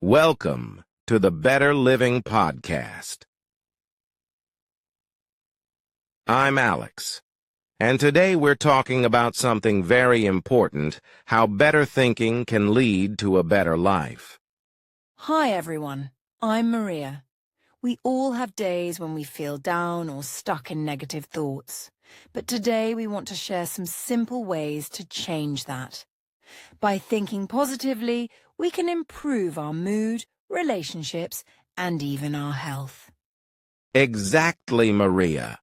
Welcome to the Better Living Podcast. I'm Alex, and today we're talking about something very important, how better thinking can lead to a better life. Hi everyone, I'm Maria. We all have days when we feel down or stuck in negative thoughts, but today we want to share some simple ways to change that. By thinking positively, we can improve our mood, relationships, and even our health. Exactly, Maria.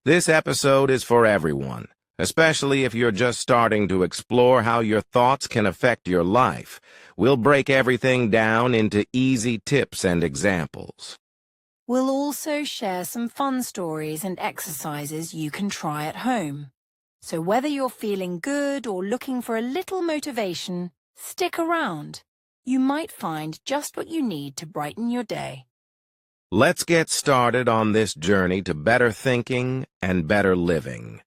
This episode is for everyone, especially if you're just starting to explore how your thoughts can affect your life. We'll break everything down into easy tips and examples. We'll also share some fun stories and exercises you can try at home. So whether you're feeling good or looking for a little motivation, stick around. You might find just what you need to brighten your day. Let's get started on this journey to better thinking and better living.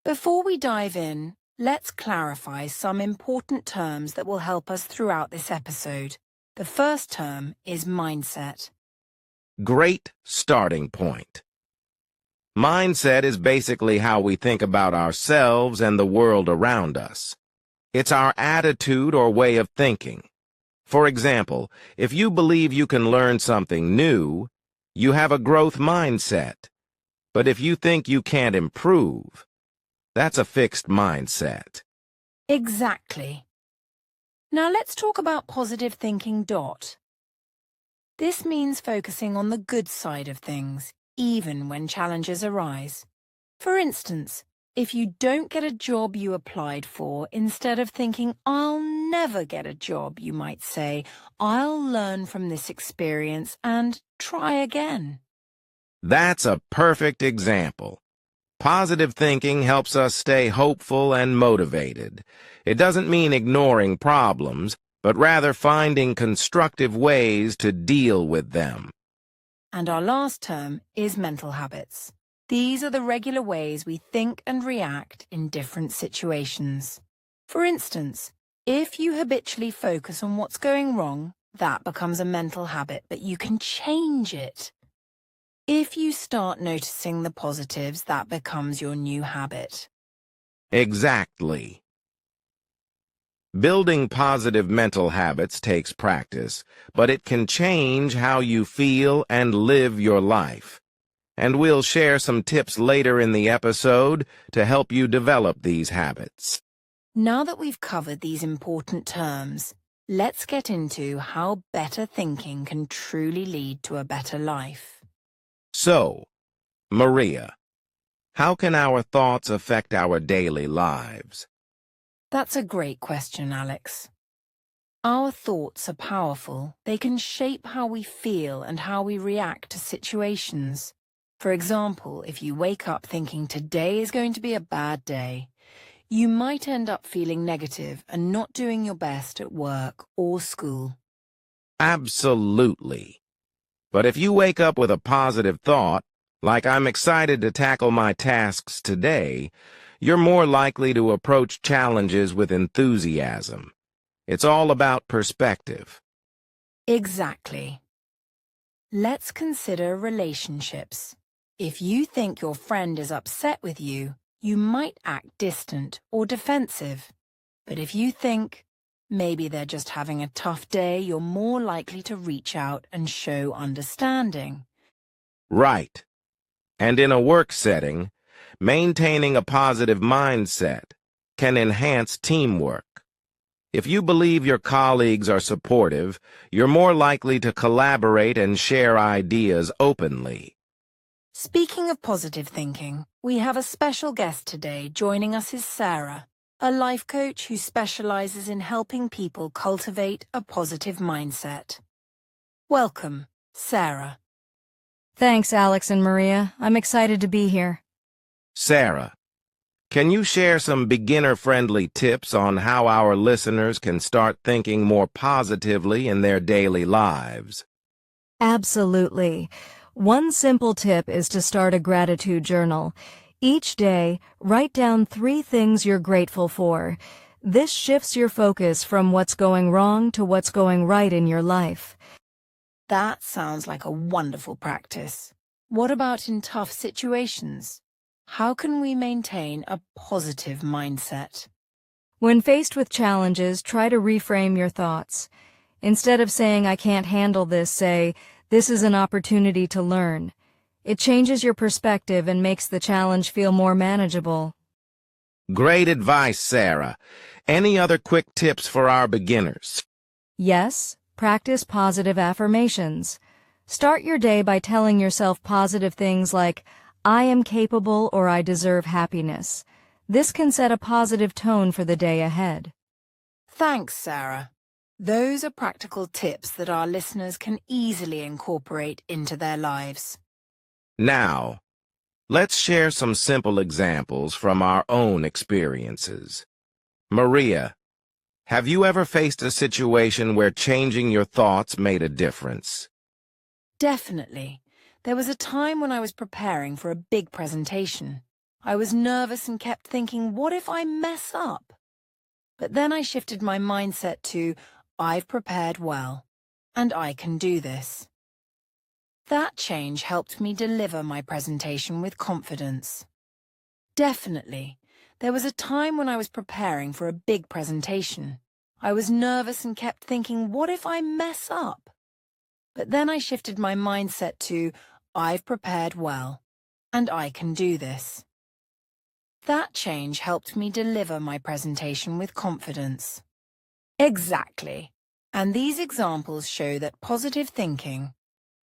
Before we dive in, let's clarify some important terms that will help us throughout this episode. The first term is mindset. Great starting point. Mindset is basically how we think about ourselves and the world around us. It's our attitude or way of thinking. For example, if you believe you can learn something new, you have a growth mindset. But if you think you can't improve, that's a fixed mindset. Exactly. Now let's talk about positive thinking. This means focusing on the good side of things, even when challenges arise. For instance, if you don't get a job you applied for, instead of thinking, "I'll never get a job," you might say, "I'll learn from this experience and try again." That's a perfect example. Positive thinking helps us stay hopeful and motivated. It doesn't mean ignoring problems, but rather finding constructive ways to deal with them. And our last term is mental habits. These are the regular ways we think and react in different situations. For instance, if you habitually focus on what's going wrong, that becomes a mental habit, but you can change it. If you start noticing the positives, that becomes your new habit. Exactly. Building positive mental habits takes practice, but it can change how you feel and live your life. And we'll share some tips later in the episode to help you develop these habits. Now that we've covered these important terms, let's get into how better thinking can truly lead to a better life. So, Maria, how can our thoughts affect our daily lives? That's a great question, Alex. Our thoughts are powerful. They can shape how we feel and how we react to situations. For example, if you wake up thinking today is going to be a bad day, you might end up feeling negative and not doing your best at work or school. Absolutely. But if you wake up with a positive thought, like "I'm excited to tackle my tasks today," you're more likely to approach challenges with enthusiasm. It's all about perspective. Exactly. Let's consider relationships. If you think your friend is upset with you, you might act distant or defensive. But if you think, maybe they're just having a tough day, you're more likely to reach out and show understanding. Right. And in a work setting, maintaining a positive mindset can enhance teamwork. If you believe your colleagues are supportive, you're more likely to collaborate and share ideas openly. Speaking of positive thinking, we have a special guest today. Joining us is Sarah, a life coach who specializes in helping people cultivate a positive mindset. Welcome, Sarah. Thanks, Alex and Maria. I'm excited to be here. Sarah, can you share some beginner-friendly tips on how our listeners can start thinking more positively in their daily lives? Absolutely. One simple tip is to start a gratitude journal. Each day, write down 3 things you're grateful for. This shifts your focus from what's going wrong to what's going right in your life. That sounds like a wonderful practice. What about in tough situations? How can we maintain a positive mindset? When faced with challenges, try to reframe your thoughts. Instead of saying, "I can't handle this," say, "This is an opportunity to learn." It changes your perspective and makes the challenge feel more manageable. Great advice, Sarah. Any other quick tips for our beginners? Yes, practice positive affirmations. Start your day by telling yourself positive things like, "I am capable" or "I deserve happiness." This can set a positive tone for the day ahead. Thanks, Sarah. Those are practical tips that our listeners can easily incorporate into their lives. Now, let's share some simple examples from our own experiences. Maria, have you ever faced a situation where changing your thoughts made a difference? Definitely. There was a time when I was preparing for a big presentation. I was nervous and kept thinking, what if I mess up? But then I shifted my mindset to, I've prepared well, and I can do this. That change helped me deliver my presentation with confidence. Definitely. There was a time when I was preparing for a big presentation. I was nervous and kept thinking, what if I mess up? But then I shifted my mindset to, I've prepared well, and I can do this. That change helped me deliver my presentation with confidence. Exactly. And these examples show that positive thinking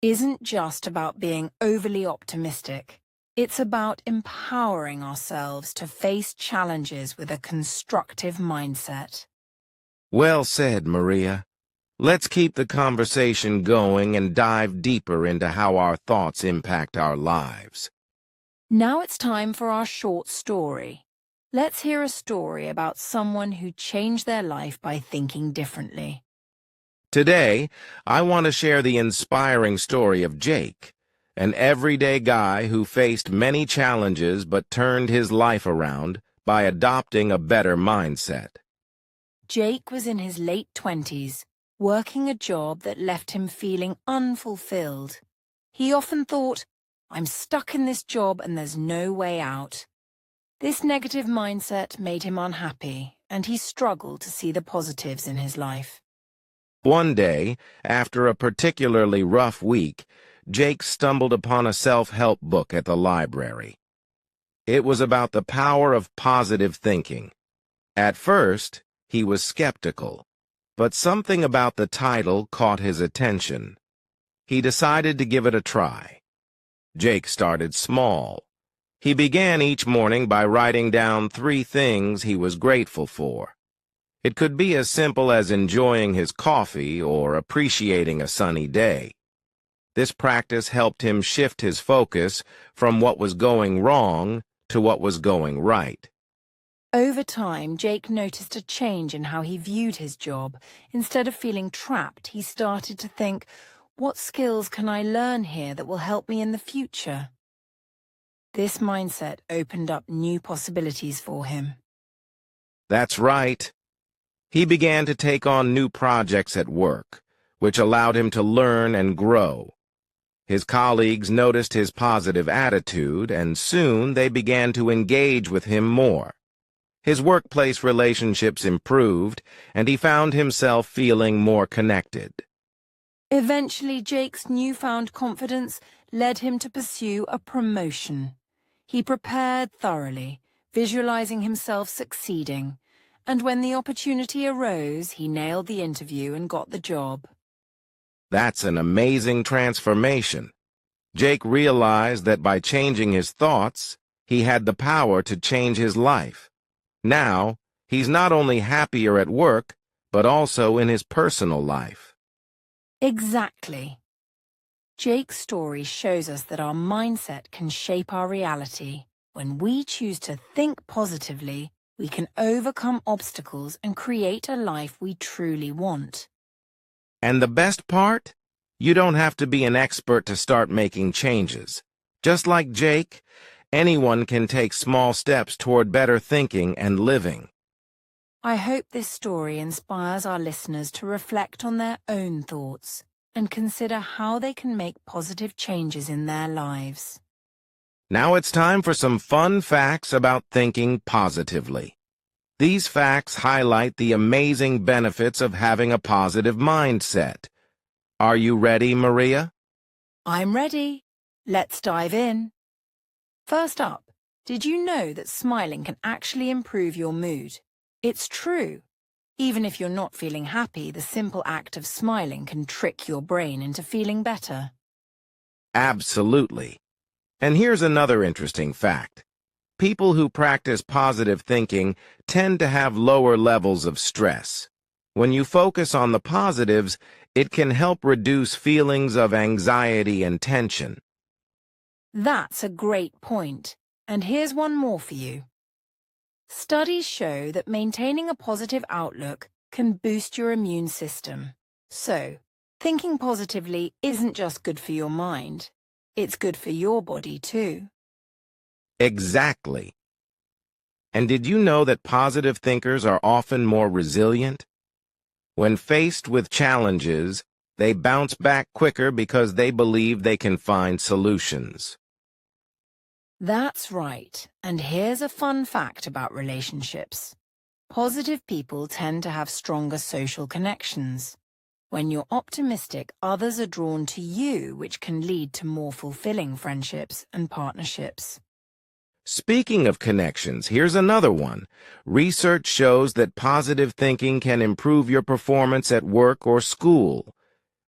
isn't just about being overly optimistic. It's about empowering ourselves to face challenges with a constructive mindset. Well said, Maria. Let's keep the conversation going and dive deeper into how our thoughts impact our lives. Now it's time for our short story. Let's hear a story about someone who changed their life by thinking differently. Today, I want to share the inspiring story of Jake, an everyday guy who faced many challenges but turned his life around by adopting a better mindset. Jake was in his late 20s, working a job that left him feeling unfulfilled. He often thought, I'm stuck in this job and there's no way out. This negative mindset made him unhappy, and he struggled to see the positives in his life. One day, after a particularly rough week, Jake stumbled upon a self-help book at the library. It was about the power of positive thinking. At first, he was skeptical, but something about the title caught his attention. He decided to give it a try. Jake started small. He began each morning by writing down 3 things he was grateful for. It could be as simple as enjoying his coffee or appreciating a sunny day. This practice helped him shift his focus from what was going wrong to what was going right. Over time, Jake noticed a change in how he viewed his job. Instead of feeling trapped, he started to think, what skills can I learn here that will help me in the future? This mindset opened up new possibilities for him. That's right. He began to take on new projects at work, which allowed him to learn and grow. His colleagues noticed his positive attitude, and soon they began to engage with him more. His workplace relationships improved, and he found himself feeling more connected. Eventually, Jake's newfound confidence led him to pursue a promotion. He prepared thoroughly, visualizing himself succeeding, and when the opportunity arose, he nailed the interview and got the job. That's an amazing transformation. Jake realized that by changing his thoughts, he had the power to change his life. Now, he's not only happier at work, but also in his personal life. Exactly. Jake's story shows us that our mindset can shape our reality. When we choose to think positively, we can overcome obstacles and create a life we truly want. And the best part? You don't have to be an expert to start making changes. Just like Jake, anyone can take small steps toward better thinking and living. I hope this story inspires our listeners to reflect on their own thoughts and consider how they can make positive changes in their lives. Now it's time for some fun facts about thinking positively. These facts highlight the amazing benefits of having a positive mindset. Are you ready, Maria? I'm ready. Let's dive in. First up, did you know that smiling can actually improve your mood? It's true. Even if you're not feeling happy, the simple act of smiling can trick your brain into feeling better. Absolutely. And here's another interesting fact. People who practice positive thinking tend to have lower levels of stress. When you focus on the positives, it can help reduce feelings of anxiety and tension. That's a great point. And here's one more for you. Studies show that maintaining a positive outlook can boost your immune system. So, thinking positively isn't just good for your mind, it's good for your body too. Exactly. And did you know that positive thinkers are often more resilient? When faced with challenges, they bounce back quicker because they believe they can find solutions. That's right. And here's a fun fact about relationships. Positive people tend to have stronger social connections. When you're optimistic, others are drawn to you, which can lead to more fulfilling friendships and partnerships. Speaking of connections, here's another one. Research shows that positive thinking can improve your performance at work or school.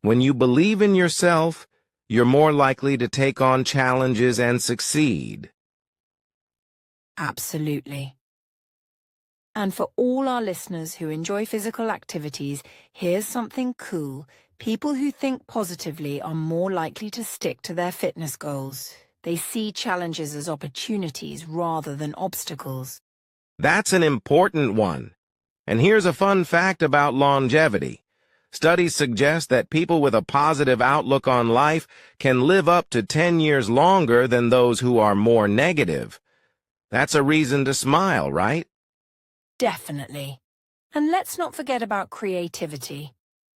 When you believe in yourself, you're more likely to take on challenges and succeed. Absolutely. And for all our listeners who enjoy physical activities, here's something cool. People who think positively are more likely to stick to their fitness goals. They see challenges as opportunities rather than obstacles. That's an important one. And here's a fun fact about longevity. Studies suggest that people with a positive outlook on life can live up to 10 years longer than those who are more negative. That's a reason to smile, right? Definitely. And let's not forget about creativity.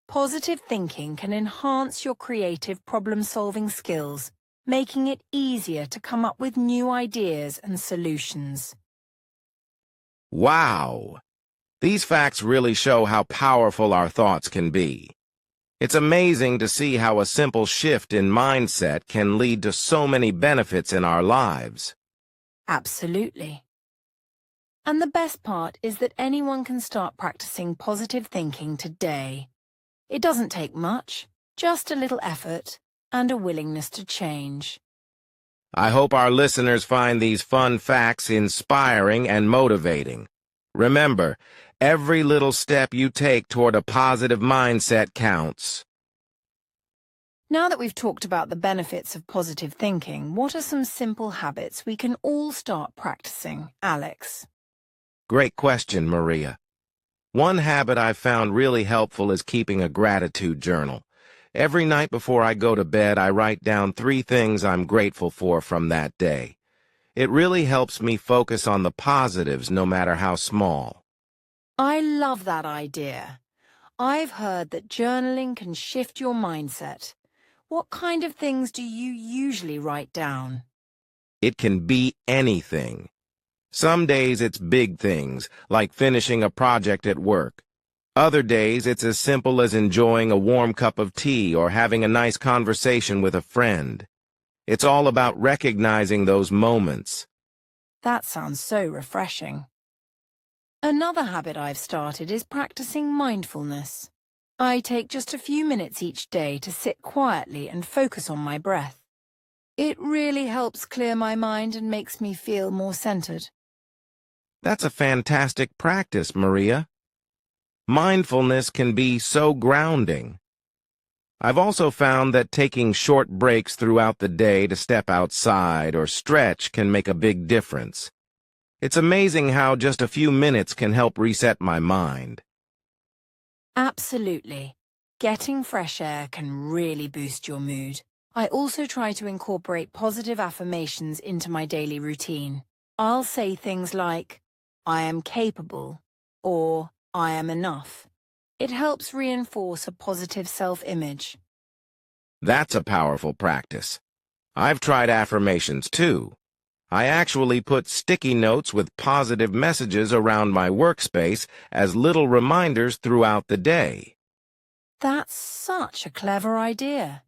Positive thinking can enhance your creative problem-solving skills, making it easier to come up with new ideas and solutions. Wow! These facts really show how powerful our thoughts can be. It's amazing to see how a simple shift in mindset can lead to so many benefits in our lives. Absolutely. And the best part is that anyone can start practicing positive thinking today. It doesn't take much, just a little effort and a willingness to change. I hope our listeners find these fun facts inspiring and motivating. Remember, every little step you take toward a positive mindset counts. Now that we've talked about the benefits of positive thinking, what are some simple habits we can all start practicing, Alex? Great question, Maria. One habit I've found really helpful is keeping a gratitude journal. Every night before I go to bed, I write down 3 things I'm grateful for from that day. It really helps me focus on the positives, no matter how small. I love that idea. I've heard that journaling can shift your mindset. What kind of things do you usually write down? It can be anything. Some days it's big things, like finishing a project at work. Other days it's as simple as enjoying a warm cup of tea or having a nice conversation with a friend. It's all about recognizing those moments. That sounds so refreshing. Another habit I've started is practicing mindfulness. I take just a few minutes each day to sit quietly and focus on my breath. It really helps clear my mind and makes me feel more centered. That's a fantastic practice, Maria. Mindfulness can be so grounding. I've also found that taking short breaks throughout the day to step outside or stretch can make a big difference. It's amazing how just a few minutes can help reset my mind. Absolutely. Getting fresh air can really boost your mood. I also try to incorporate positive affirmations into my daily routine. I'll say things like, I am capable, or I am enough. It helps reinforce a positive self-image. That's a powerful practice. I've tried affirmations too. I actually put sticky notes with positive messages around my workspace as little reminders throughout the day. That's such a clever idea.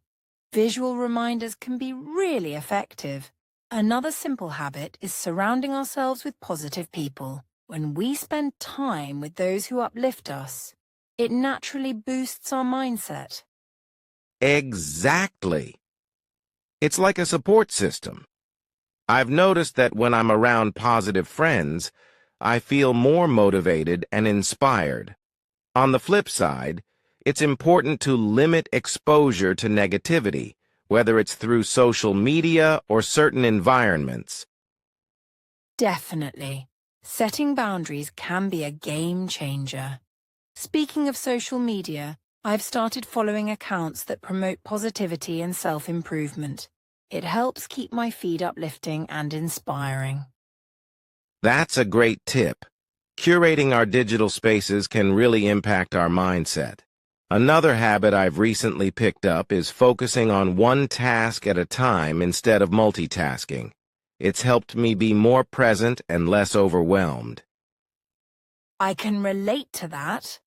Visual reminders can be really effective. Another simple habit is surrounding ourselves with positive people. When we spend time with those who uplift us, it naturally boosts our mindset. Exactly. It's like a support system. I've noticed that when I'm around positive friends, I feel more motivated and inspired. On the flip side, it's important to limit exposure to negativity, whether it's through social media or certain environments. Definitely. Setting boundaries can be a game changer. Speaking of social media, I've started following accounts that promote positivity and self-improvement. It helps keep my feed uplifting and inspiring. That's a great tip. Curating our digital spaces can really impact our mindset. Another habit I've recently picked up is focusing on one task at a time instead of multitasking. It's helped me be more present and less overwhelmed. I can relate to that.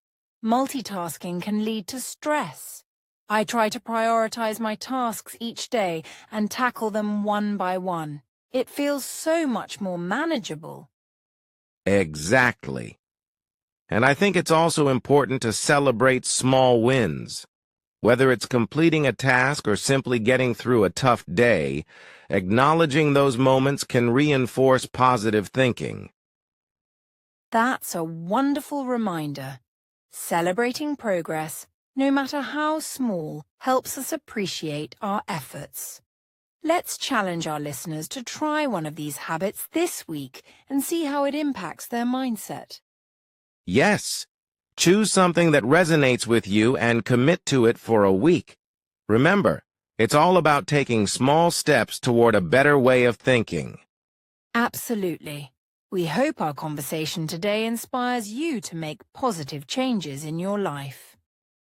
Multitasking can lead to stress. I try to prioritize my tasks each day and tackle them one by one. It feels so much more manageable. Exactly. And I think it's also important to celebrate small wins. Whether it's completing a task or simply getting through a tough day, acknowledging those moments can reinforce positive thinking. That's a wonderful reminder. Celebrating progress, no matter how small, helps us appreciate our efforts. Let's challenge our listeners to try one of these habits this week and see how it impacts their mindset. Yes, choose something that resonates with you and commit to it for a week. Remember, it's all about taking small steps toward a better way of thinking. Absolutely. We hope our conversation today inspires you to make positive changes in your life.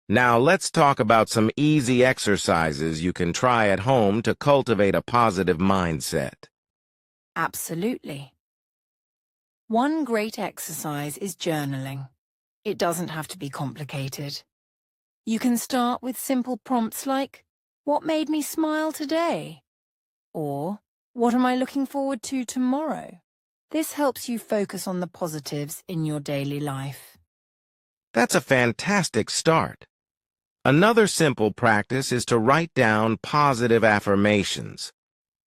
Now let's talk about some easy exercises you can try at home to cultivate a positive mindset. Absolutely. One great exercise is journaling. It doesn't have to be complicated. You can start with simple prompts like, "What made me smile today?" Or, "What am I looking forward to tomorrow?" This helps you focus on the positives in your daily life. That's a fantastic start. Another simple practice is to write down positive affirmations.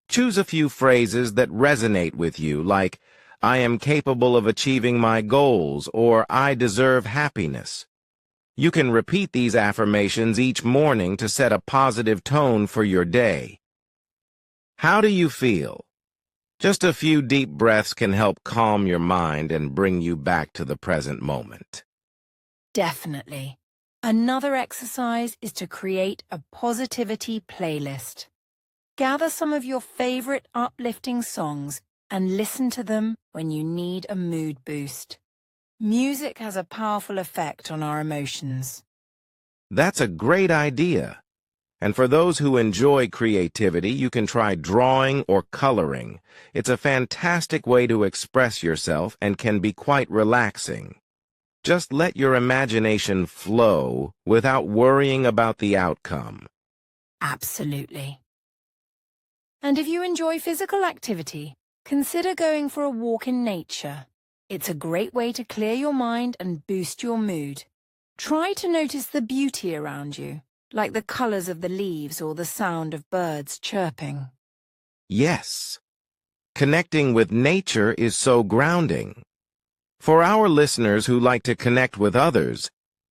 Choose a few phrases that resonate with you, like, "I am capable of achieving my goals," or "I deserve happiness." You can repeat these affirmations each morning to set a positive tone for your day. How do you feel? Just a few deep breaths can help calm your mind and bring you back to the present moment. Definitely. Another exercise is to create a positivity playlist. Gather some of your favorite uplifting songs and listen to them when you need a mood boost. Music has a powerful effect on our emotions. That's a great idea. And for those who enjoy creativity, you can try drawing or coloring. It's a fantastic way to express yourself and can be quite relaxing. Just let your imagination flow without worrying about the outcome. Absolutely. And if you enjoy physical activity, consider going for a walk in nature. It's a great way to clear your mind and boost your mood. Try to notice the beauty around you, like the colors of the leaves or the sound of birds chirping. Yes, connecting with nature is so grounding. For our listeners who like to connect with others,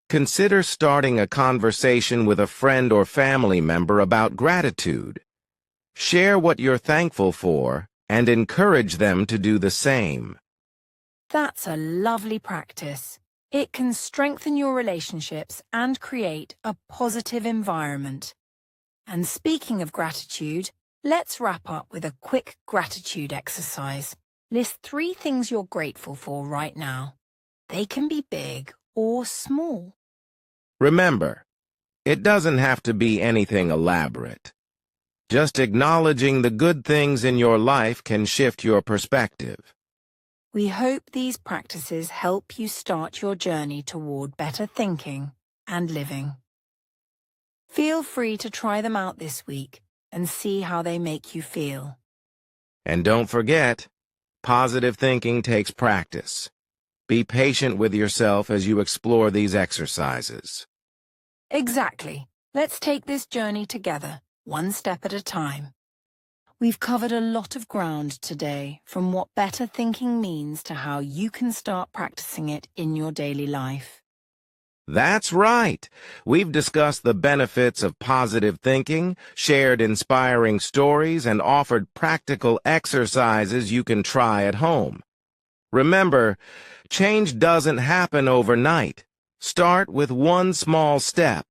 consider starting a conversation with a friend or family member about gratitude. Share what you're thankful for and encourage them to do the same. That's a lovely practice. It can strengthen your relationships and create a positive environment. And speaking of gratitude, let's wrap up with a quick gratitude exercise. List 3 things you're grateful for right now. They can be big or small. Remember, it doesn't have to be anything elaborate. Just acknowledging the good things in your life can shift your perspective. We hope these practices help you start your journey toward better thinking and living. Feel free to try them out this week and see how they make you feel. And don't forget, positive thinking takes practice. Be patient with yourself as you explore these exercises. Exactly. Let's take this journey together, one step at a time. We've covered a lot of ground today, from what better thinking means to how you can start practicing it in your daily life. That's right. We've discussed the benefits of positive thinking, shared inspiring stories, and offered practical exercises you can try at home. Remember, change doesn't happen overnight. Start with one small step.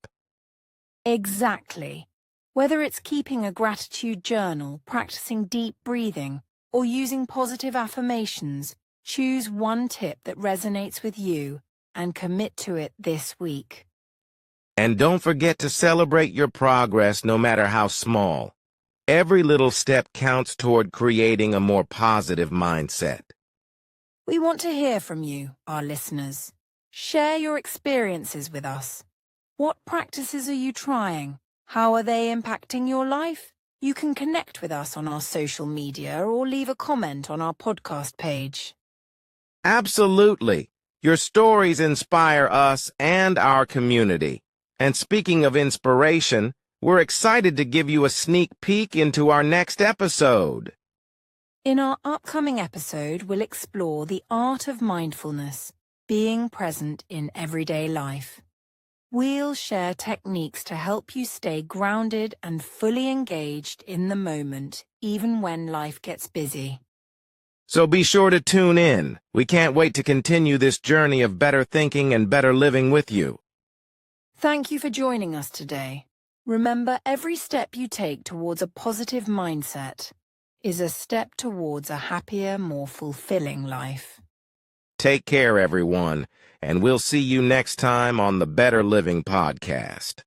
Exactly. Whether it's keeping a gratitude journal, practicing deep breathing, or using positive affirmations, choose one tip that resonates with you and commit to it this week. And don't forget to celebrate your progress no matter how small. Every little step counts toward creating a more positive mindset. We want to hear from you, our listeners. Share your experiences with us. What practices are you trying? How are they impacting your life? You can connect with us on our social media or leave a comment on our podcast page. Absolutely. Your stories inspire us and our community. And speaking of inspiration, we're excited to give you a sneak peek into our next episode. In our upcoming episode, we'll explore the art of mindfulness, being present in everyday life. We'll share techniques to help you stay grounded and fully engaged in the moment, even when life gets busy. So be sure to tune in. We can't wait to continue this journey of better thinking and better living with you. Thank you for joining us today. Remember, every step you take towards a positive mindset is a step towards a happier, more fulfilling life. Take care, everyone, and we'll see you next time on the Better Living Podcast.